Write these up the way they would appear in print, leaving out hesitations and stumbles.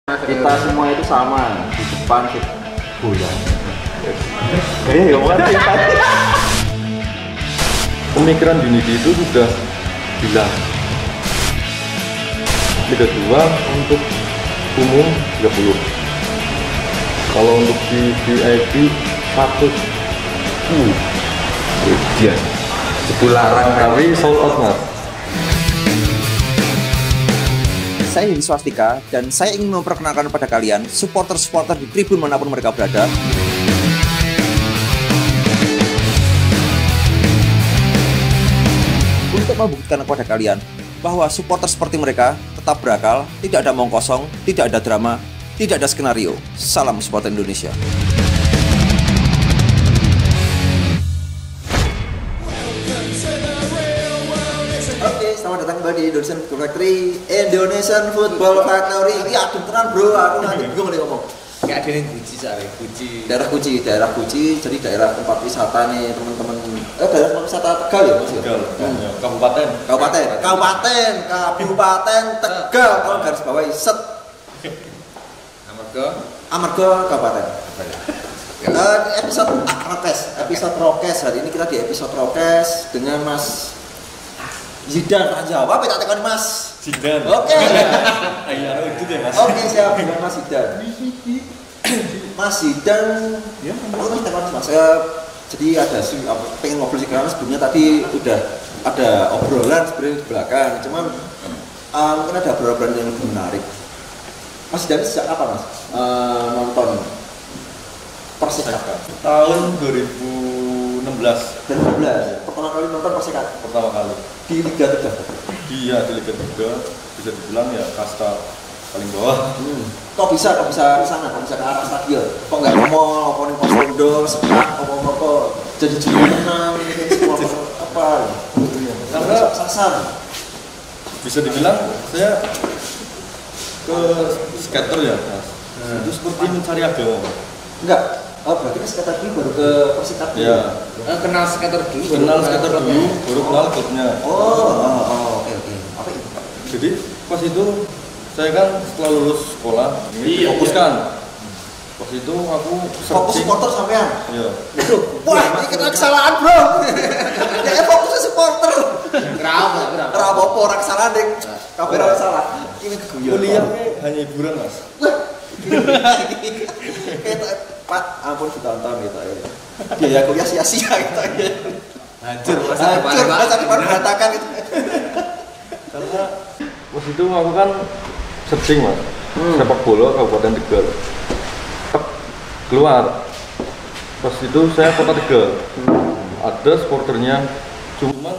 Kita semua itu sama di depan bola. Ya kan pemikiran Unity itu sudah bilang Liga 2 untuk umum 30. Kalau untuk di VIP 100. Iya. Itu larang tapi sold out mas. Saya Hedi Swastika dan saya ingin memperkenalkan kepada kalian supporter-supporter di tribun manapun mereka berada. Untuk membuktikan kepada kalian bahwa supporter seperti mereka tetap berakal, tidak ada omong kosong, tidak ada drama, tidak ada skenario. Salam supporter Indonesia. Selamat datang kembali di Indonesian Football Factory. Indonesian Football Factory. Ini aduh tenan bro, aku nanti bingung nih ngomong. Kayak ada yang Guci sare, Guci. Daerah Guci, jadi daerah tempat wisata nih teman-teman. Daerah tempat wisata Tegal ya mas? Tegal. Kabupaten Tegal. Kalau garis bawahi set. Amarga Kabupaten. Episode Rokes. Hari ini kita di episode Rokes dengan Mas Zidan aja, apa tak tekan Mas? Zidan. Oke. Ayo itu deh mas. Oke siap dengan Mas Zidan. Mas Zidan, ya Mas tekan Mas. Jadi ada pengen ngobrol sih karena sebelumnya tadi udah ada obrolan sebenarnya di belakang, cuman mungkin ada obrolan yang lebih menarik. Mas Zidan sejak kapan Mas nonton Persikap? Tahun 2016. Pertama kali nonton Persikap? Pertama kali. Di Liga 3? Iya di Liga 3, bisa dibilang ya kasta paling bawah. Kok bisa ke sana, kok bisa ke arah stadion? Kok nggak ke mall, kok di pos ronda, sekat, kok jadi tenang, semua apa? Karena sasar. Bisa dibilang saya ke skater ya mas. Itu seperti mencari agama. Enggak. Oh berarti ke skater dulu baru ke Persikap dulu? Iya. Kenal skater dulu. Baru kenal klubnya. Oke. Apa itu Pak? Jadi pas itu saya kan setelah lulus sekolah ini fokuskan. Pas itu aku Fokus supporter sampean? Iya. Wah ini kena kesalahan bro. Dia fokusnya supporter. Kenapa? Apa orang kesalahan deh. Kamera salah. Ini Kuliahnya hanya hiburan mas. Pak, ampun ditonton gitu ya. Biaya kuliah sia-sia gitu ya. Hancur masa depan berantakan gitu. Karena pas itu aku kan searching mas, sepak bola Kabupaten Tegal. Keluar. Pas itu saya kota Tegal. Ada supporternya, cuman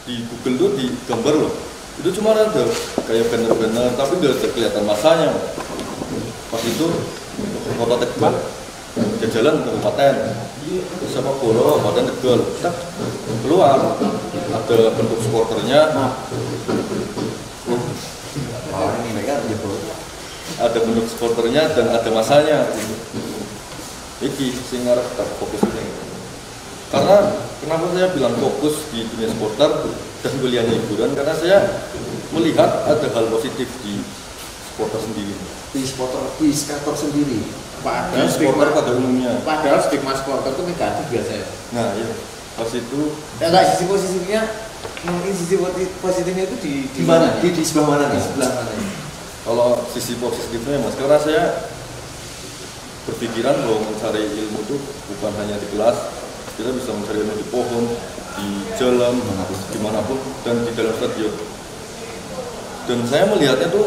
di Google tuh di gambar loh. Itu cuma ada kayak banner-banner, tapi gak ada kelihatan masanya. Pas itu kota Tegal, jalan kabupaten, sepak bola Kabupaten Tegal. Keluar, ada bentuk supporternya. Ada bentuk supporternya dan ada masanya. Iki sing arep tak fokus ini. Karena kenapa saya bilang fokus di dunia supporter dan kuliahnya hiburan, karena saya melihat ada hal positif di supporter sendiri. Di skater sendiri. Padahal supporter pada umumnya. Padahal stigma supporter itu negatif biasanya. Nah iya, pas itu. Enggak sisi positifnya, mungkin sisi positifnya itu di mana? Di sebelah mana nih? Sebelah mana? Kalau sisi positifnya mas, karena saya berpikiran bahwa mencari ilmu itu bukan hanya di kelas, kita bisa mencari ilmu di pohon, di jalan, dimanapun, dan di dalam stadion. Dan saya melihatnya tuh,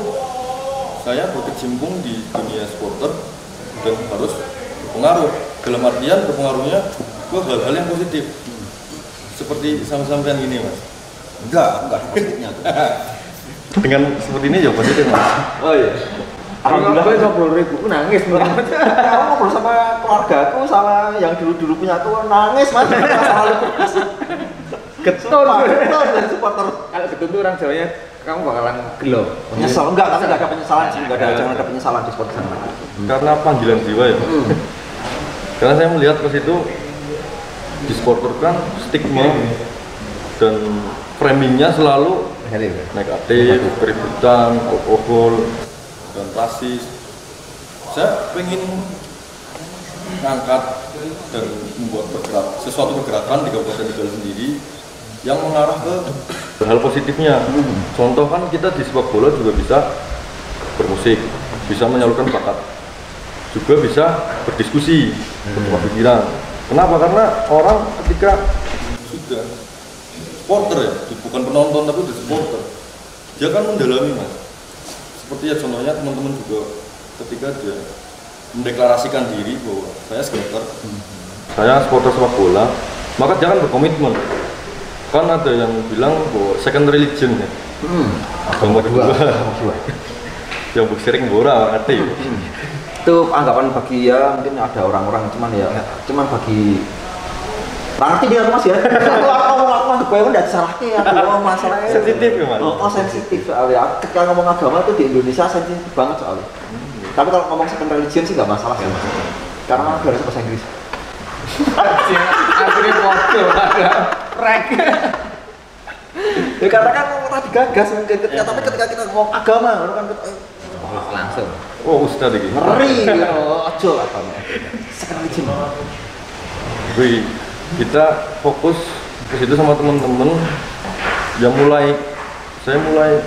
saya berkecimpung di dunia supporter dan harus berpengaruh. Dalam artian berpengaruhnya ke hal-hal yang positif. Seperti sampean gini mas. Enggak positifnya tuh. Dengan seperti ini ya positif mas. Oh iya. Alhamdulillah gue ngobrol ribu, nangis. Kamu ngobrol sama keluargaku, sama yang dulu punya tuh nangis mas. Masalah lu. Getun dari supporter. Kalau getun tuh orang Jawanya kamu bakalan gelo. Menyesal enggak, tapi enggak ada penyesalan sih, jangan ada penyesalan di supporter sana. Karena panggilan jiwa ya. Karena saya melihat pas itu di supporter kan stigma dan framingnya selalu negatif, keributan, alkohol, dan rasis. saya pengen ngangkat dan membuat sesuatu pergerakan di Kabupaten Tegal sendiri yang mengarah ke hal positifnya. Contoh kan kita di sepak bola juga bisa bermusik, bisa menyalurkan bakat, juga bisa berdiskusi, bertukar pikiran. Kenapa? Karena orang ketika sudah supporter ya, bukan penonton tapi udah supporter, dia kan mendalami mas. Seperti ya contohnya teman-teman juga ketika dia mendeklarasikan diri bahwa saya supporter, saya supporter sepak bola, maka jangan berkomitmen. Kan ada yang bilang bahwa second religion ya, agama kedua, yang sering ngora ngerti. Itu anggapan bagi ya mungkin ada orang-orang cuman bagi ngerti dia mas ya. Aku gue udah disalahkan ya, masalahnya Sensitif ya mas. Oh sensitif soalnya. Ketika ngomong agama tuh di Indonesia sensitif banget soalnya. Tapi kalau ngomong second religion sih nggak masalah sih mas. Karena kan harus bahasa Inggris. Akhirnya waktu ada rek. Ya karena kan orang digagas mungkin ketika tapi ketika kita ngomong agama kan Langsung. Oh ustad ini. ngeri ojo agama. Second religion. Wih, kita fokus ke situ sama teman-teman yang saya mulai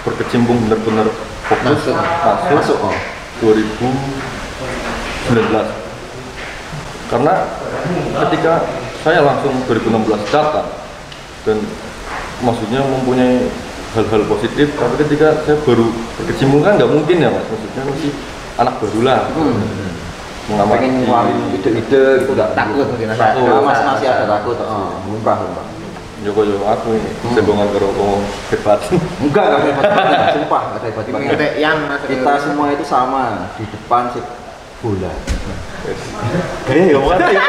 berkecimpung benar-benar fokus masuk 2019. Karena ketika saya langsung 2016 datang dan maksudnya mempunyai hal-hal positif, tapi ketika saya baru berkecimpung kan nggak mungkin ya mas, maksudnya masih anak baru lah. Pengen ngeluarin ide-ide gitu nggak takut mungkin masih ada takut lumrah Joko aku ini sebongan karo hebat. enggak hebat sumpah nggak ada hebat kita semua itu sama di depan si bola gaya ya bukan ya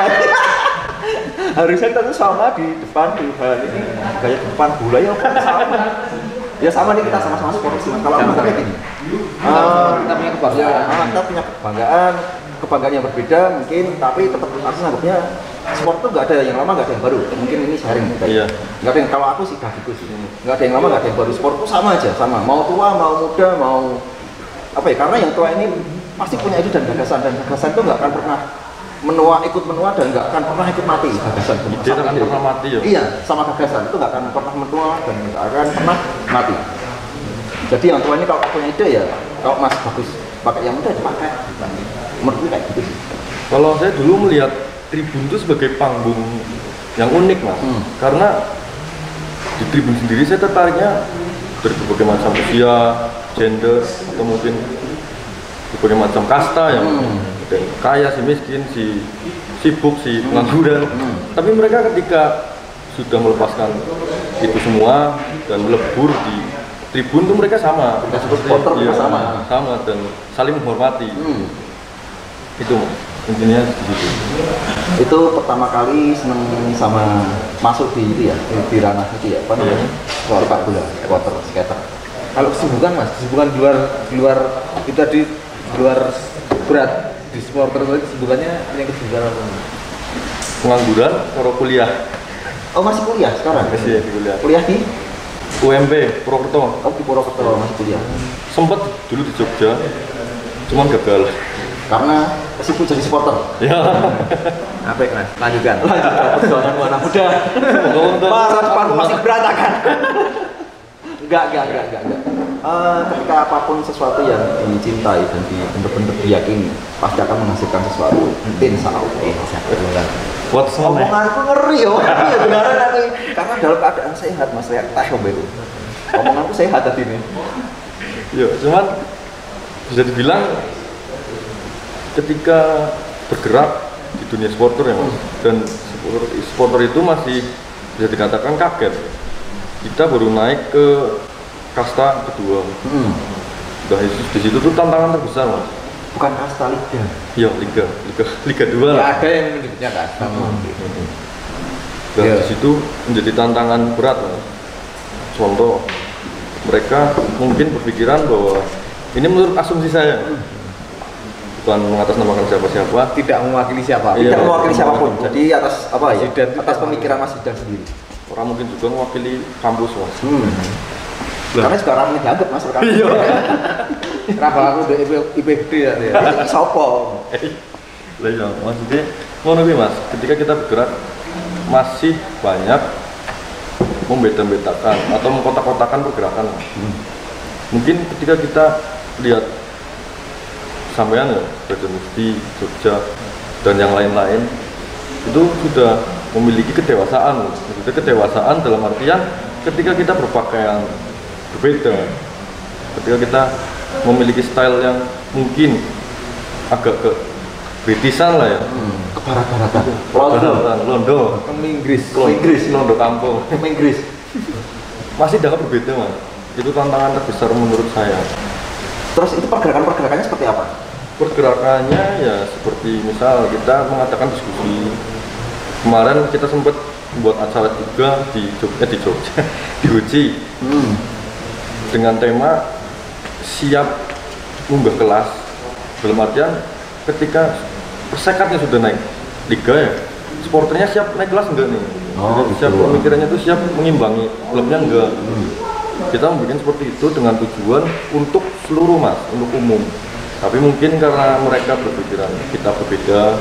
harusnya kita tuh sama di depan di hal ini gaya depan bola ya kan sama ya sama nih kita sama-sama supporter sih kalau aku kayak gini kita punya kebanggaan yang berbeda mungkin tapi tetap harus anggapnya sport tuh nggak ada yang lama nggak ada yang baru mungkin ini sharing kita iya. Nggak ada yang kalau aku sih bagiku sih nggak ada yang lama nggak ada yang baru sport tuh sama aja sama mau tua mau muda mau apa ya karena yang tua ini pasti punya ide dan gagasan tuh nggak akan pernah ikut menua dan nggak akan pernah ikut mati gagasan ide akan pernah mati ya iya sama gagasan itu nggak akan pernah menua dan nggak akan pernah mati jadi yang tua ini kalau punya ide ya kalau masih bagus pakai yang muda dipakai menurutku kayak gitu sih. Kalau saya dulu melihat tribun itu sebagai panggung yang unik mas, karena di tribun sendiri saya tertariknya dari berbagai macam usia, gender, atau mungkin berbagai macam kasta yang ada yang kaya, si miskin, si sibuk, si pengangguran. Tapi mereka ketika sudah melepaskan itu semua dan melebur di tribun itu mereka sama, supporter sama dan saling menghormati. Itu intinya begitu. Itu pertama kali seneng sama masuk di itu ya di ranah itu ya apa namanya sepak bola water skater. Kalau kesibukan mas, kesibukan di luar kita di luar berat di supporter itu kesibukannya yang kesibukan apa? Pengangguran atau kuliah? Oh masih kuliah sekarang? Masih kuliah. Kuliah di UMP Purwokerto. Oh di Purwokerto masih kuliah. Sempet dulu di Jogja, cuman gagal. Karena sibuk jadi supporter. Ya. Apa mas? Lanjutkan. Perjuangan anak muda. Masa depan masih berantakan. Enggak. Ketika apapun sesuatu yang dicintai dan benar-benar diyakini pasti akan menghasilkan sesuatu. Insya Allah. Buat semua. Omonganku ngeri yo. Iya beneran aku. Karena dalam keadaan sehat mas saya tahu itu. Omonganku sehat tadi ini. Ya, cuman bisa dibilang ketika bergerak di dunia supporter ya mas, dan supporter itu masih bisa dikatakan kaget. Kita baru naik ke kasta kedua. Nah di situ tuh tantangan terbesar mas. Bukan kasta liga. Iya liga 2 lah. Ya, ada yang menyebutnya kasta. Dan di situ menjadi tantangan berat mas. Contoh mereka mungkin berpikiran bahwa ini menurut asumsi saya. Bukan mengatasnamakan siapa-siapa, tidak mewakili siapapun. Tidak mewakili siapapun. Jadi atas apa ya? Atas pemikiran Mas Zidan sendiri. Orang mungkin juga mewakili kampus mas. Karena sekarang ini dianggap mas. Iya. Kenapa aku udah IPD ya? Sopo? Lah ya, maksudnya ngono kuwi Mas, ketika kita bergerak masih banyak membeda-bedakan atau mengkotak-kotakan pergerakan. Mungkin ketika kita lihat sampean ya, Brajamusti, Jogja dan yang lain-lain itu sudah memiliki kedewasaan. Maksudnya kedewasaan dalam artian ketika kita berpakaian berbeda, ketika kita memiliki style yang mungkin agak ke Britishan lah ya, Ke barat-baratan. Londo, Inggris. Londo kampung, Inggris. masih agak berbeda Mas. Itu tantangan terbesar menurut saya. Terus itu pergerakannya seperti apa? Pergerakannya ya seperti misal kita mengadakan diskusi. Kemarin kita sempat buat acara juga di Jogja, di Uci, dengan tema siap munggah kelas. Dalam artian ketika persekatnya sudah naik liga ya, supporternya siap naik kelas enggak nih? Siap, pemikirannya itu siap mengimbangi, klubnya enggak. Kita membuat seperti itu dengan tujuan untuk seluruh Mas, untuk umum. Tapi mungkin karena mereka berpikiran kita berbeda.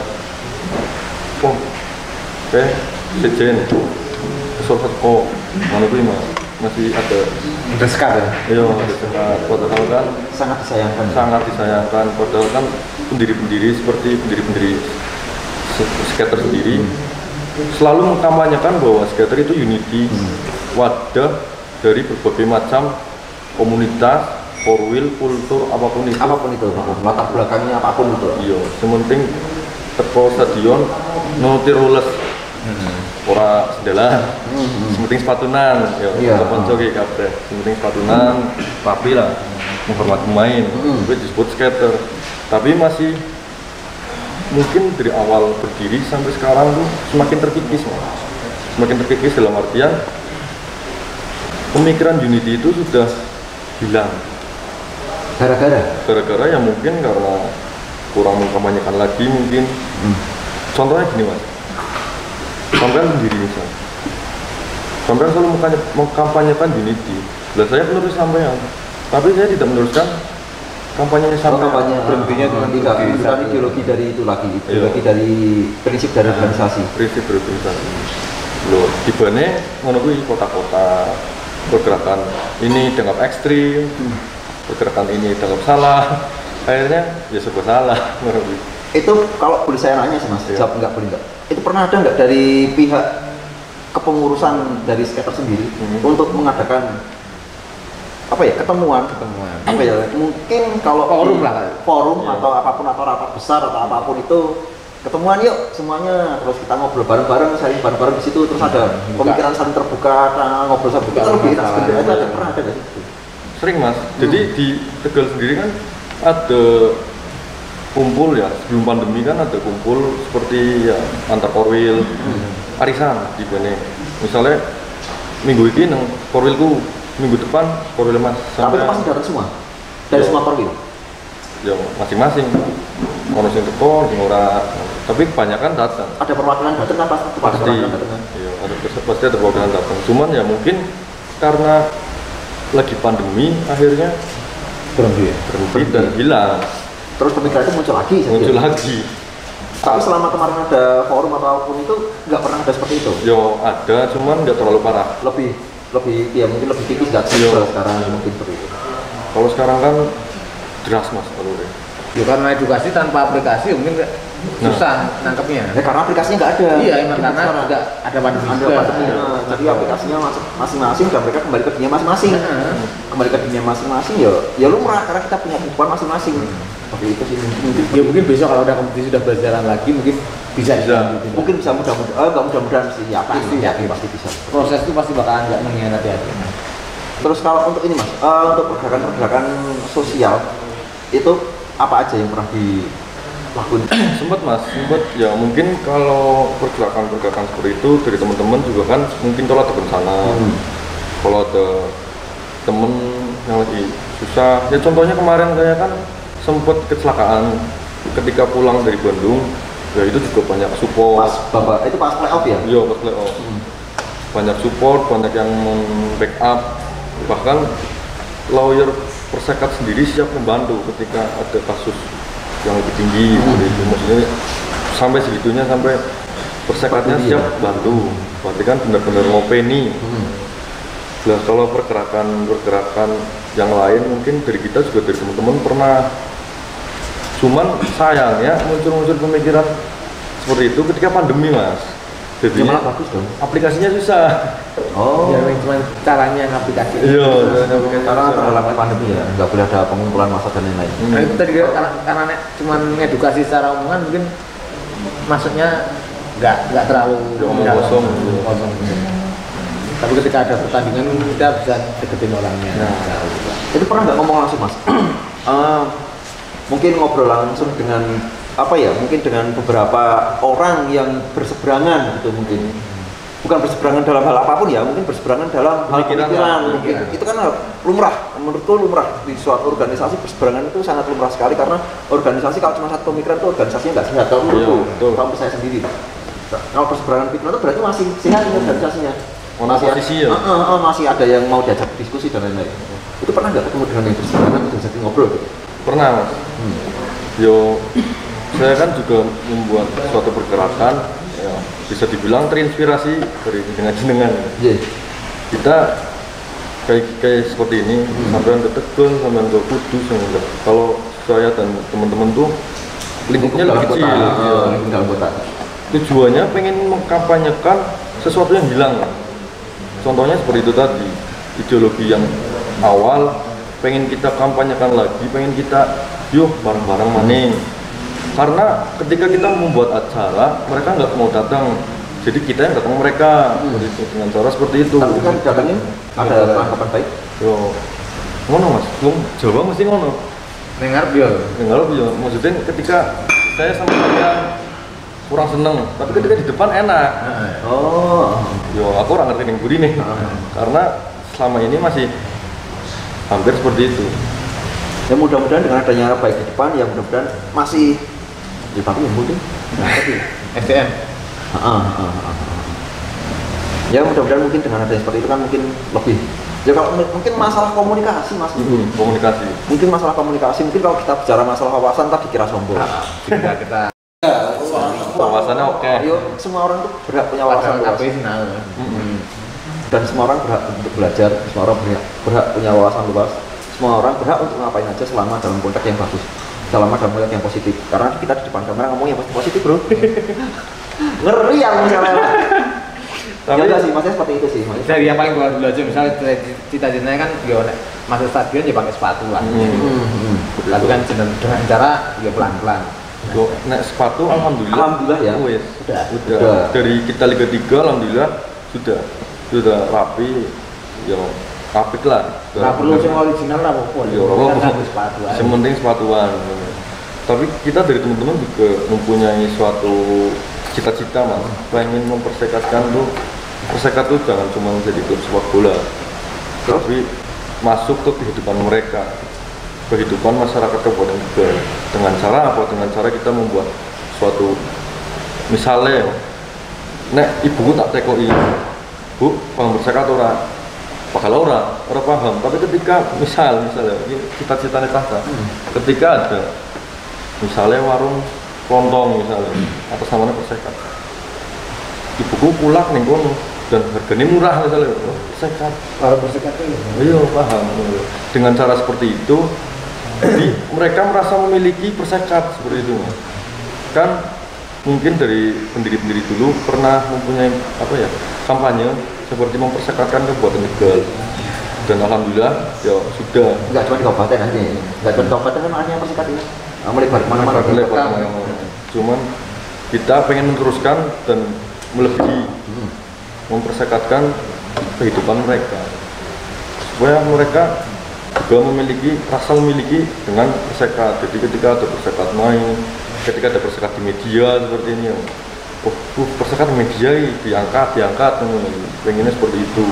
Oh, oke, sejen, kesorotko, mana tuh Mas? Masih ada Dekat ya? iya, ada sekat. Padahal kan Sangat disayangkan. sangat disayangkan. Padahal kan pendiri-pendiri seperti pendiri-pendiri skater sendiri selalu mengkampanyekan bahwa skater itu unity, wadah dari berbagai macam komunitas, four wheel, kultur, apapun itu. Latar belakangnya apapun itu. Iya, sementing teko stadion nuti rules. Ora sedalan. Sementing sepatunan, ya. Iya. Konco ki kabeh. Sementing sepatunan, rapi lah. Menghormati pemain. Itu disebut skater. Tapi masih mungkin dari awal berdiri sampai sekarang tuh semakin terkikis, Mas. Semakin terkikis dalam artian pemikiran unity itu sudah hilang. Gara-gara ya mungkin karena kurang mengkampanyekan lagi mungkin. Contohnya gini Mas, sampean sendiri misal, sampean selalu mengkampanyekan unity. Lah saya penerus sampean, tapi saya tidak meneruskan kampanyenya sampean. Berhentinya dengan tidak bukan ideologi dari itu lagi, ideologi dari prinsip dari organisasi. Prinsip berorganisasi. Loh, tibane ngono kuwi kota-kota pergerakan ini dianggap ekstrim, pergerakan ini dianggap salah. Akhirnya ya serba salah. Itu kalau boleh saya nanya sih Mas, Iya. jawab boleh enggak? Itu pernah ada enggak dari pihak kepengurusan dari skater sendiri untuk mengadakan apa ya ketemuan apa ya mungkin kalau Forum di- lah. forum Iya. atau apapun atau rapat besar atau apapun itu ketemuan yuk semuanya terus kita ngobrol bareng-bareng sharing bareng-bareng di situ terus ada pemikiran saling terbuka ngobrol sama kita lebih enak sebenarnya itu ada pernah ada nggak sih? Sering Mas, jadi di Tegal sendiri kan ada kumpul ya, sebelum pandemi kan ada kumpul seperti ya antar korwil, arisan di mana misalnya minggu ini nang korwilku, minggu depan korwil Mas Tapi itu pasti datang semua dari Iya. semua korwil. ya masing-masing ono sing teko sing ora, tapi kebanyakan datang Ada perwakilan datang kan pasti ada pasti perwakilan datang kan? iya pasti ada perwakilan datang, cuman ya mungkin karena lagi pandemi akhirnya Berhenti ya? berhenti dan hilang, Terus pemikiran itu muncul lagi. saya muncul kira. lagi. Tapi selama kemarin ada forum atau apapun itu nggak pernah ada seperti itu. Yo ada, cuman nggak terlalu parah. Lebih ya mungkin lebih tipis nggak sih Iya. sekarang mungkin seperti itu. Kalau sekarang kan deras Mas kalau deh. Ya karena edukasi tanpa aplikasi mungkin susah nangkepnya. Ya karena aplikasinya nggak ada. Iya emang Gitu karena sekarang. juga ada pandemi Ada juga. pandemi. Nah, jadi aplikasinya masing-masing dan mereka kembali ke dunia masing-masing. Kembali ke dunia masing-masing ya lumrah karena kita punya kehidupan masing-masing. Seperti itu sih mungkin. Ya mungkin besok kalau ada kompetisi sudah berjalan lagi mungkin bisa dilanjutin. Mungkin bisa mudah-mudahan nggak mudah-mudahan sih ya pasti pasti bisa. Proses itu pasti bakalan nggak mengkhianati hati. Terus kalau untuk ini Mas, untuk pergerakan sosial itu apa aja yang pernah dilakukan? Sempet Mas, sempet ya mungkin kalau pergerakan seperti itu dari teman-teman juga kan mungkin kalau ada bencana, kalau ada temen yang lagi susah, ya contohnya kemarin saya kan sempet kecelakaan ketika pulang dari Bandung, ya itu juga banyak support. Itu pas playoff ya? Iya pas playoff. Banyak support, banyak yang backup, bahkan lawyer Persekat sendiri siap membantu ketika ada kasus yang lebih tinggi seperti itu. Maksudnya sampai segitunya, sampai persekatnya siap bantu. Berarti kan benar-benar ngopeni. Nah, kalau pergerakan yang lain mungkin dari kita juga dari teman-teman pernah. Cuman sayangnya muncul pemikiran seperti itu ketika pandemi, Mas. Jadi malah bagus dong. aplikasinya susah. Oh. Ya, cuma caranya aplikasi. Iya, Karena terhalang pandemi ya, nggak boleh ada pengumpulan massa dan lain-lain. Nah, itu tadi karena cuma ngedukasi secara umum kan mungkin maksudnya nggak terlalu kosong. Tapi ketika ada pertandingan kita bisa deketin orangnya. Itu pernah nggak ngomong langsung, Mas? Mungkin ngobrol langsung dengan mungkin dengan beberapa orang yang berseberangan gitu mungkin. Bukan berseberangan dalam hal apapun ya, mungkin berseberangan dalam hal pemikiran. Mungkin itu kan lumrah, menurutku lumrah di suatu organisasi. Berseberangan itu sangat lumrah sekali karena organisasi kalau cuma satu pemikiran itu organisasinya nggak sehat. Kalau menurutku, kalau saya sendiri, kalau berseberangan pikiran itu berarti masih sehat organisasinya. Masih ada yang mau diajak diskusi dan lain-lain. Itu pernah nggak ketemu dengan yang berseberangan itu jadi ngobrol gitu? Pernah, Mas. Saya kan juga membuat suatu pergerakan, ya, bisa dibilang terinspirasi dari jenengan. Kita kayak seperti ini, sampean ke Tegal, sampean ke Kudus, kalau saya dan teman-teman tuh lingkupnya lebih kecil. Dalam kota. Tujuannya pengen mengkampanyekan sesuatu yang hilang. Contohnya seperti itu tadi, ideologi yang awal pengen kita kampanyekan lagi, pengen kita yuk bareng-bareng maning. Karena ketika kita membuat acara, mereka nggak mau datang, jadi kita yang datang mereka dengan cara seperti itu. Tapi kan datangnya ada tanggapan baik. Ngono Mas, Jawa mesti ngono. Dengar dia. Maksudnya ketika saya sama kalian kurang seneng, tapi ketika di depan enak. Aku orang ngerti yang buri nih, karena selama ini masih hampir seperti itu. Ya mudah-mudahan dengan adanya baik di depan, ya mudah-mudahan masih di tapi yang mungkin SDM. Ya mudah-mudahan mungkin dengan adanya seperti itu kan mungkin lebih. Ya kalau mungkin masalah komunikasi Mas. Komunikasi. Mungkin masalah komunikasi, mungkin kalau kita bicara masalah wawasan tadi dikira sombong. Kita wawasannya oke. Semua orang tuh berhak punya wawasan luas. Dan semua orang berhak untuk belajar, semua orang berhak punya wawasan luas. Semua orang berhak untuk ngapain aja selama dalam konteks yang bagus, selama dalam konteks yang positif. Karena kita di depan kamera ngomong yang positif, bro. Ngeri ya misalnya. Tapi ya sih, maksudnya seperti itu sih. Dari yang paling baru dulu aja, misalnya cita-citanya kan masuk stadion ya pakai sepatu lah. Tapi kan dengan cara ya pelan-pelan. Nek sepatu alhamdulillah ya. Udah. Dari kita Liga 3 alhamdulillah sudah rapi. Apik lah. Nggak perlu yang original lah pokoknya. Yang penting sepatuan. Tapi kita dari teman-teman juga mempunyai suatu cita-cita Mas. Pengen mempersekatkan tuh, persekat tuh jangan cuma menjadi klub sepak bola, tapi masuk ke kehidupan mereka, kehidupan masyarakat Kabupaten Tegal. Dengan cara apa? Dengan cara kita membuat suatu, misalnya, nek ibuku tak tekoi, Bu, paham bersekat orang. Bakal orang paham, tapi ketika misalnya cita-citanya Tata, ketika ada misalnya warung kelontong misalnya atas namanya persekat, ibuku pulang nih kono dan harganya murah misalnya, persekat, kalau persekat itu iya paham. Dengan cara seperti itu, jadi mereka merasa memiliki persekat seperti itu kan. Mungkin dari pendiri-pendiri dulu pernah mempunyai kampanye seperti mempersekatkan Kabupaten Tegal, dan alhamdulillah ya sudah. Nggak cuma di kabupaten aja, nggak cuma di kabupaten kan artinya persekat ini melebar mana-mana. Cuman kita pengen meneruskan dan melebihi, mempersekatkan kehidupan mereka supaya mereka juga memiliki dengan persekat. Jadi ketika ada persekat main, ketika ada persekat di media seperti ini, persekat di media diangkat, pengennya seperti itu.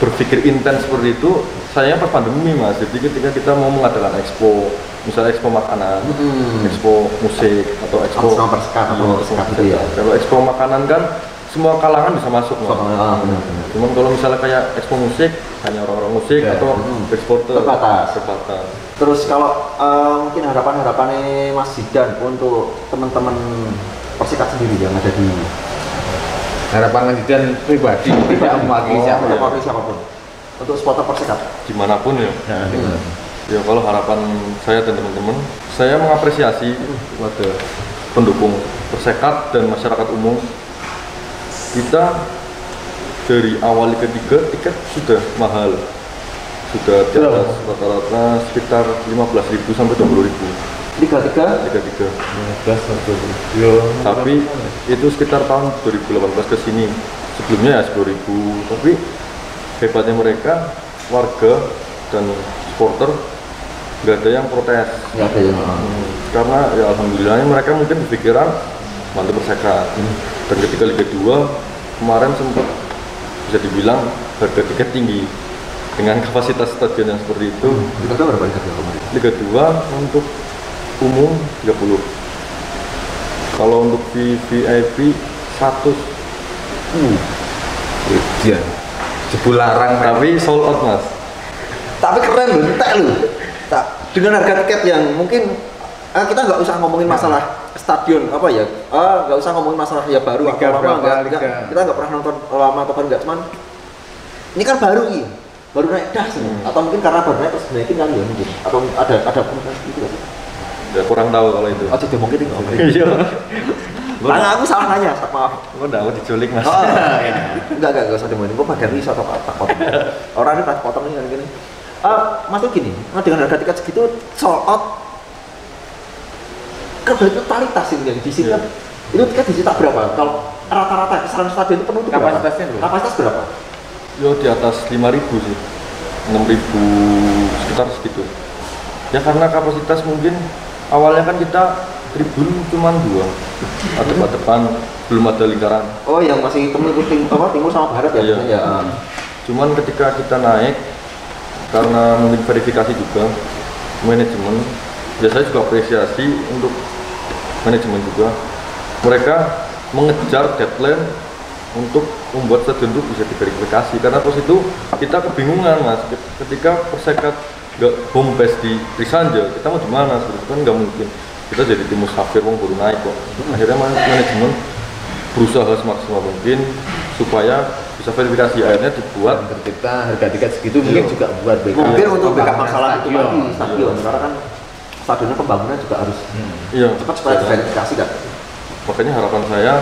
Berpikir intens seperti itu, saya pas pandemi Mas. Jadi ketika kita mau mengadakan expo, misalnya expo makanan, expo musik atau expo persekat gitu ya. Kalau expo makanan kan semua kalangan bisa masuk Mas. Benar. Cuman kalau misalnya kayak expo musik hanya orang-orang musik atau eksporter Terbatas. terus Terus kalau mungkin harapan-harapannya Mas Zidan untuk teman-teman Persikat sendiri yang ada di Harapan Zidan pribadi, tidak mewakili siapapun untuk supporter Persikat. dimanapun ya. Nah, Ya kalau harapan saya dan teman-teman, saya mengapresiasi kepada pendukung Persekat dan masyarakat umum. Kita dari awal Liga 3 tiket sudah mahal, sudah di atas rata-rata sekitar 15.000 sampai 20.000. Liga 3 Liga 3. Tapi itu sekitar tahun 2018 ke sini. Sebelumnya ya 10.000. Tapi hebatnya mereka, warga dan supporter nggak ada yang protes. nggak ada yang Karena ya alhamdulillahnya mereka mungkin berpikiran bantu Persekat. Dan ketika Liga 2 kemarin sempat bisa dibilang harga tiket tinggi dengan kapasitas stadion yang seperti itu. Liga 2 berapa Liga 2 kemarin? Liga 2 untuk umum 30. Kalau untuk VIP 100. Iya. Jebul larang Tapi sold out Mas. Tapi keren loh, entek loh. Dengan harga tiket yang mungkin kita nggak usah ngomongin masalah stadion apa ya, nggak usah ngomongin masalah ya baru Liga atau lama, berapa, nggak, Liga. kita nggak pernah nonton lama atau kan nggak, cuman ini kan baru iya, baru naik das atau mungkin karena baru naik terus naikin kali ya mungkin, atau ada komunikasi gitu nggak sih? Ya kurang tahu kalau itu. Oh jadi mungkin nggak Iya. Tanya aku salah nanya, maaf. Kok enggak aku diculik Mas. Oh, enggak usah dimulai. Gue bagian riset atau tak potong. Orang ini tak potong ini kan gini. Mas tuh gini, dengan harga tiket segitu sold out. Kan berarti totalitas ini yang disita. Itu tiket disita berapa? Kalau rata-rata kisaran stadion itu penuh itu berapa? Kapasitasnya berapa? Kapasitas berapa? Yo di atas 5.000 sih. 6.000 sekitar segitu. Ya karena kapasitas mungkin awalnya kan kita tribun cuma 2. Depan belum ada lingkaran. Oh, yang masih timur sama barat ya? Iya. Ya. Cuman ketika kita naik karena mungkin verifikasi juga manajemen, ya saya juga apresiasi untuk manajemen juga. Mereka mengejar deadline untuk membuat stadion itu bisa diverifikasi, karena pas itu kita kebingungan Mas ketika Persekat nggak home base di Trisanja, kita mau di mana? Sebenarnya kan nggak mungkin. Kita jadi tim musafir, wong baru naik kok. Akhirnya manajemen berusaha semaksimal mungkin supaya bisa verifikasi, akhirnya dibuat Tercipta harga tiket segitu mungkin juga buat backup. Mungkin untuk backup pembangunan masalah itu stadion. tadi stadion, karena kan stadionnya pembangunan juga harus iya, cepat supaya diverifikasi kan. makanya harapan saya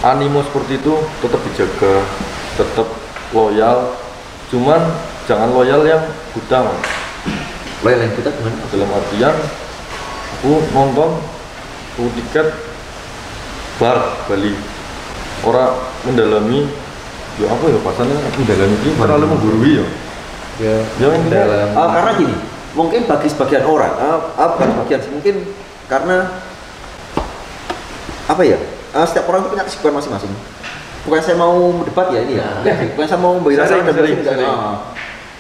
animo seperti itu tetap dijaga, tetap loyal, cuman jangan loyal yang buta Mas. Loyal yang kita gimana? Dalam artian aku nonton aku tiket bar Bali orang mendalami ya apa ya pasannya mendalami ini terlalu menggurui ya yang intinya Karena gini, mungkin bagi sebagian orang, bukan sebagian sih, mungkin karena apa ya? Setiap orang itu punya kesibukan masing-masing. Bukan saya mau debat ya ini ya, bukan saya mau membela Sering.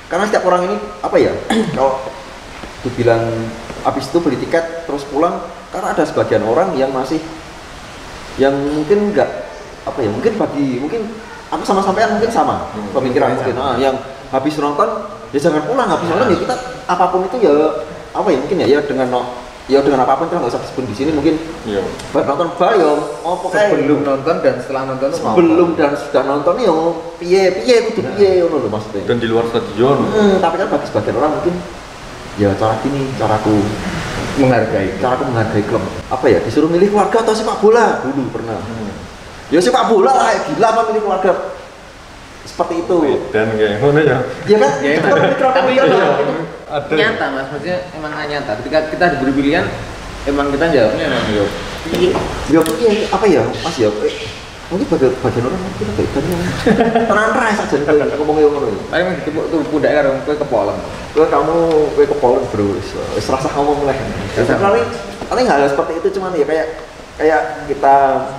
Karena setiap orang ini apa ya? Kalau dibilang habis itu beli tiket terus pulang, karena ada sebagian orang yang masih yang mungkin enggak apa ya, mungkin aku sama sampean mungkin sama pemikiran mungkin yang habis nonton ya jangan pulang, habis nonton ya kita apapun itu ya apa ya mungkin ya dengan apapun kita nggak usah disebut di sini mungkin iya. nonton bar ya pokoknya Sebelum nonton dan setelah nonton tuh mau sebelum dan sudah nonton ya piye kudu piye ngono lho maksudnya. Dan di luar stadion Tapi kan bagi sebagian orang mungkin ya caraku menghargai klub. Apa ya, disuruh milih keluarga atau sepak bola dulu pernah. Ya sepak bola lah, gila apa milih keluarga. Seperti itu. dan kayak mana ya Ya kan? Ya, Itu emang. kan pemikiran Iya. orang itu. ada nyata Mas, maksudnya emang nyata. Ketika kita diberi pilihan, emang kita jawabnya emang ya. Ya apa ya, Mas ya. Mungkin bagian orang mungkin agak ikannya. Tenan rai saja ngomongnya ngono. Paling ditepuk tuh budak karo kowe kepolong. Kowe kepolen bro, wis rasa ngomong lah. Paling hal seperti itu cuman ya kayak kita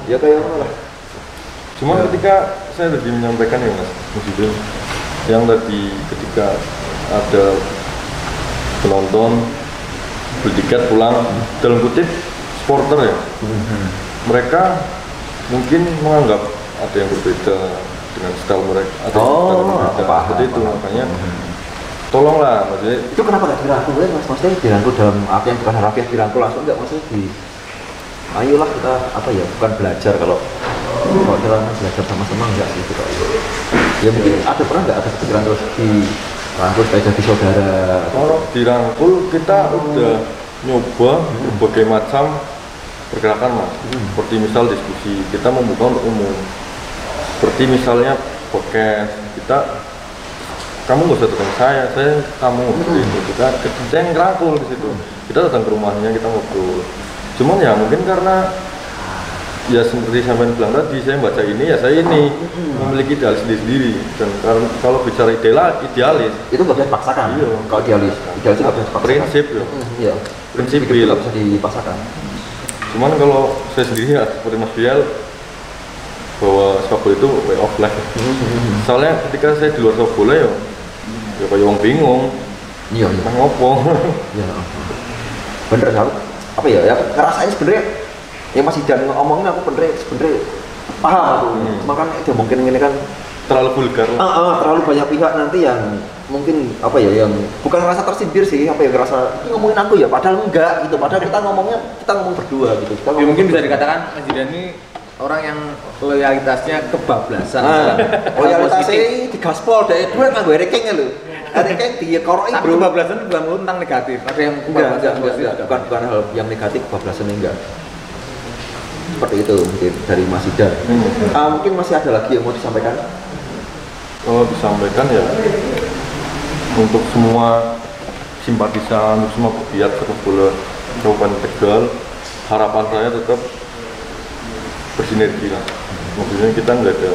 ya kayak ngono lah. cuma ketika saya tadi menyampaikan ya Mas Musibin, yang tadi ketika ada penonton beli tiket pulang dalam kutip supporter ya, mereka mungkin menganggap ada yang berbeda dengan style mereka, ada Oh, yang style yang berbeda paham, seperti itu. paham. Makanya tolonglah, maksudnya Itu kenapa nggak dirangkul ya mas? Maksudnya dirangkul dalam artian bukan harafiah dirangkul langsung nggak, maksudnya di ayolah kita apa ya, bukan belajar kalau dalam belajar sama-sama enggak sih itu kok. Ya mungkin ada, pernah nggak ada kepikiran terus dirangkul supaya jadi saudara? kalau dirangkul kita udah nyoba berbagai macam pergerakan mas, seperti misal diskusi kita membuka untuk umum, seperti misalnya podcast kita, kamu nggak usah datang saya kamu seperti itu, kita yang ngerangkul di situ, kita datang ke rumahnya, kita ngobrol. Cuman ya mungkin karena ya seperti sampean bilang tadi, saya baca ini ya saya ini memiliki idealis sendiri, dan kalau bicara idealis Itu nggak bisa dipaksakan. Iya. Kalau idealis itu nggak bisa dipaksakan. prinsip ya, Iya. prinsip Itu nggak bisa dipaksakan. cuman kalau saya sendiri ya seperti Mas Bial, bahwa sepak bola itu way of life. Soalnya ketika saya di luar sepak bola ya kayak orang bingung, Iya, iya. nang ngopo. Ya, bener salut. Apa ya? Ya ngerasain sebenarnya yang masih dan ngomongnya aku sebenarnya paham aku. Cuma kan itu mungkin ini kan Terlalu vulgar. terlalu banyak pihak nanti yang mungkin apa ya, yang bukan ngerasa tersindir sih, apa ya, ngerasa "Ini ngomongin aku ya, padahal enggak gitu, padahal kita ngomong berdua gitu. Kita Ya, ngomong mungkin bisa berdua. dikatakan Mas Jidan ini orang yang loyalitasnya kebablasan. Loyalitasnya di gaspol dari duit nganggo rekengnya lho. Rekeng dikoroki Tapi bro. kebablasan bukan melulu tentang negatif. Ada yang Enggak, positif. bukan hal yang negatif, kebablasannya enggak. Seperti itu mungkin dari Mas Idan. Mungkin masih ada lagi yang mau disampaikan? Kalau disampaikan ya untuk semua simpatisan, untuk semua pegiat sepak bola Kabupaten Tegal, harapan saya tetap bersinergi lah. Maksudnya kita nggak ada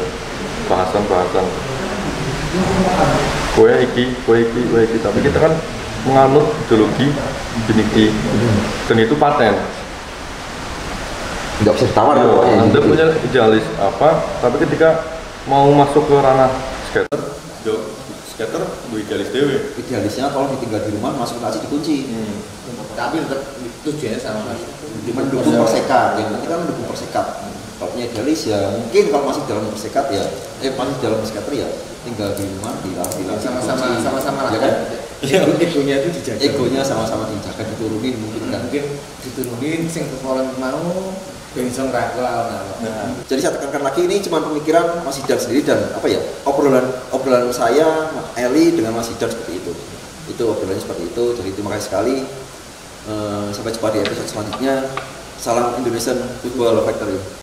bahasan-bahasan kue iki, tapi kita kan menganut ideologi biniki, dan itu paten. Enggak bisa ditawar Ya, pokoknya. Anda punya idealis apa, tapi ketika mau masuk ke ranah skater, skater gue idealis dewe. Idealisnya kalau ditinggal di rumah masuk nasi dikunci. Tapi tetap tujuannya sama Mas. Mendukung persekat, yang penting kan mendukung persekat. Kalau punya idealis ya mungkin kalau masih dalam persekat ya, masih dalam skater ya tinggal di rumah dilatih Sama-sama ya kan? Egonya itu dijaga. Egonya sama-sama dijaga, diturunin mungkin kan. Mungkin diturunin sing kepolan mau bensin rangkul alon-alon. Jadi saya tekankan lagi, ini cuma pemikiran Mas Idan sendiri dan apa ya, obrolan saya Eli dengan Mas Idan seperti itu. Itu obrolannya seperti itu. Jadi terima kasih sekali. Sampai jumpa di episode selanjutnya. Salam Indonesian Football Factory.